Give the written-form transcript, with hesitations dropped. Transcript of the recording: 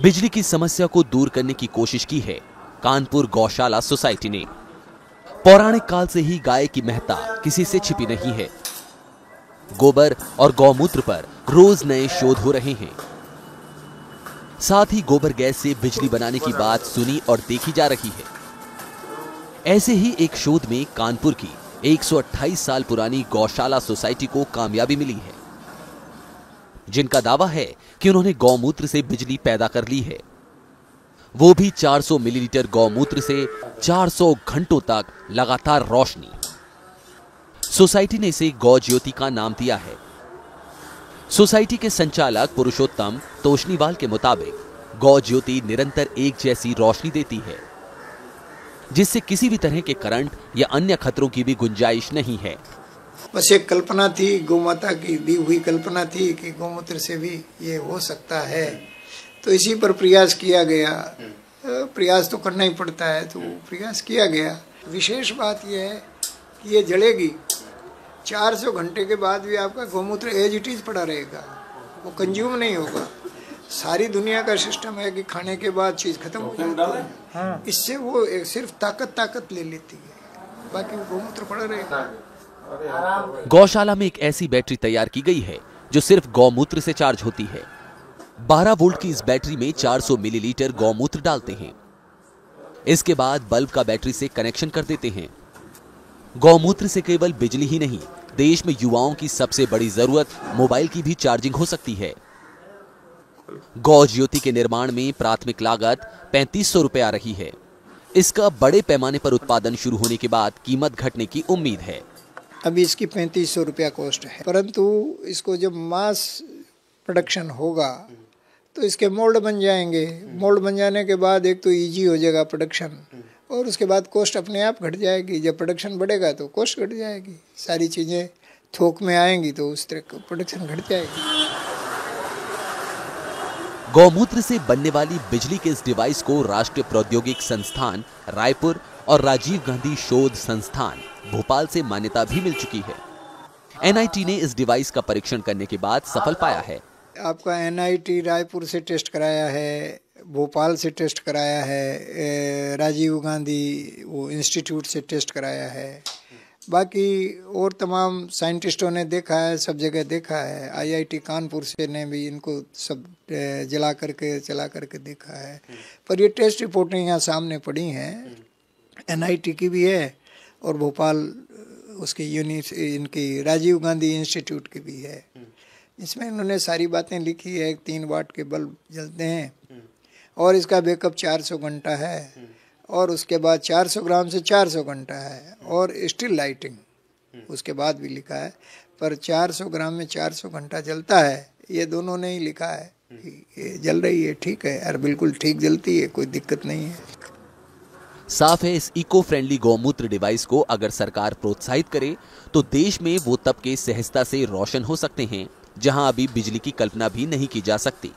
बिजली की समस्या को दूर करने की कोशिश की है कानपुर गौशाला सोसाइटी ने। पौराणिक काल से ही गाय की महत्ता किसी से छिपी नहीं है। गोबर और गौमूत्र पर रोज नए शोध हो रहे हैं। साथ ही गोबर गैस से बिजली बनाने की बात सुनी और देखी जा रही है। ऐसे ही एक शोध में कानपुर की 128 साल पुरानी गौशाला सोसाइटी को कामयाबी मिली है, जिनका दावा है कि उन्होंने गौमूत्र से बिजली पैदा कर ली है, वो भी 400 मिलीलीटर गौमूत्र से 400 घंटों तक लगातार रोशनी। सोसाइटी ने इसे गौ ज्योति का नाम दिया है। सोसाइटी के संचालक पुरुषोत्तम तोशनीवाल के मुताबिक गौ ज्योति निरंतर एक जैसी रोशनी देती है, जिससे किसी भी तरह के करंट या अन्य खतरों की भी गुंजाइश नहीं है। बस एक कल्पना थी, गौमाता की दी हुई कल्पना थी कि गौमूत्र से भी ये हो सकता है, तो इसी पर प्रयास किया गया। प्रयास तो करना ही पड़ता है, तो प्रयास किया गया। विशेष बात यह है कि ये जलेगी, 400 घंटे के बाद भी आपका गौमूत्र एज इट इज पड़ा रहेगा, वो कंज्यूम नहीं होगा। सारी दुनिया का सिस्टम है कि खाने के बाद चीज खत्म हो जाती है। हाँ। इससे वो एक सिर्फ ताकत ले लेती है, बाकी वो गौमूत्र पड़ा रहेगा। गौशाला में एक ऐसी बैटरी तैयार की गई है जो सिर्फ गौमूत्र से चार्ज होती है। 12 वोल्ट की इस बैटरी में 400 मिलीलीटर गौमूत्र डालते हैं। इसके बाद बल्ब का बैटरी से कनेक्शन कर देते हैं। गौमूत्र से केवल बिजली ही नहीं, देश में युवाओं की सबसे बड़ी जरूरत मोबाइल की भी चार्जिंग हो सकती है। गौ ज्योति के निर्माण में प्राथमिक लागत 3500 रुपए आ रही है। इसका बड़े पैमाने पर उत्पादन शुरू होने के बाद कीमत घटने की उम्मीद है। अभी इसकी 3500 रुपया कॉस्ट है, परंतु इसको जब मास प्रोडक्शन होगा तो इसके मोल्ड बन जाएंगे। मोल्ड बन जाने के बाद एक तो इजी हो जाएगा प्रोडक्शन, और उसके बाद कॉस्ट अपने आप घट जाएगी। जब प्रोडक्शन बढ़ेगा तो कॉस्ट घट जाएगी। सारी चीज़ें थोक में आएंगी तो उस तरह प्रोडक्शन घट जाएगी। गौमूत्र से बनने वाली बिजली के इस डिवाइस को राष्ट्रीय प्रौद्योगिक संस्थान रायपुर और राजीव गांधी शोध संस्थान भोपाल से मान्यता भी मिल चुकी है। एनआईटी ने इस डिवाइस का परीक्षण करने के बाद सफल पाया है। आपका एनआईटी रायपुर से टेस्ट कराया है, भोपाल से टेस्ट कराया है, राजीव गांधी वो इंस्टीट्यूट से टेस्ट कराया है, बाकी और तमाम साइंटिस्टों ने देखा है, सब जगह देखा है। आईआईटी कानपुर से ने भी इनको सब चला करके देखा है। पर ये टेस्ट रिपोर्टें यहाँ सामने पड़ी हैं, एनआईटी की भी है और भोपाल उसकी इनकी राजीव गांधी इंस्टीट्यूट की भी है। इसमें इन्होंने सारी बातें लिखी है। 3 वाट के बल्ब जलते हैं और इसका बैकअप 400 घंटा है, और उसके बाद 400 ग्राम से 400 घंटा है, और स्टिल लाइटिंग उसके बाद भी लिखा है। पर 400 ग्राम में 400 घंटा जलता है, ये दोनों ने ही लिखा है कि ये जल रही है, ठीक है, और बिल्कुल ठीक जलती है, कोई दिक्कत नहीं है। साफ है, इस इको फ्रेंडली गौमूत्र डिवाइस को अगर सरकार प्रोत्साहित करे तो देश में वो तबके सहजता से रोशन हो सकते हैं जहां अभी बिजली की कल्पना भी नहीं की जा सकती।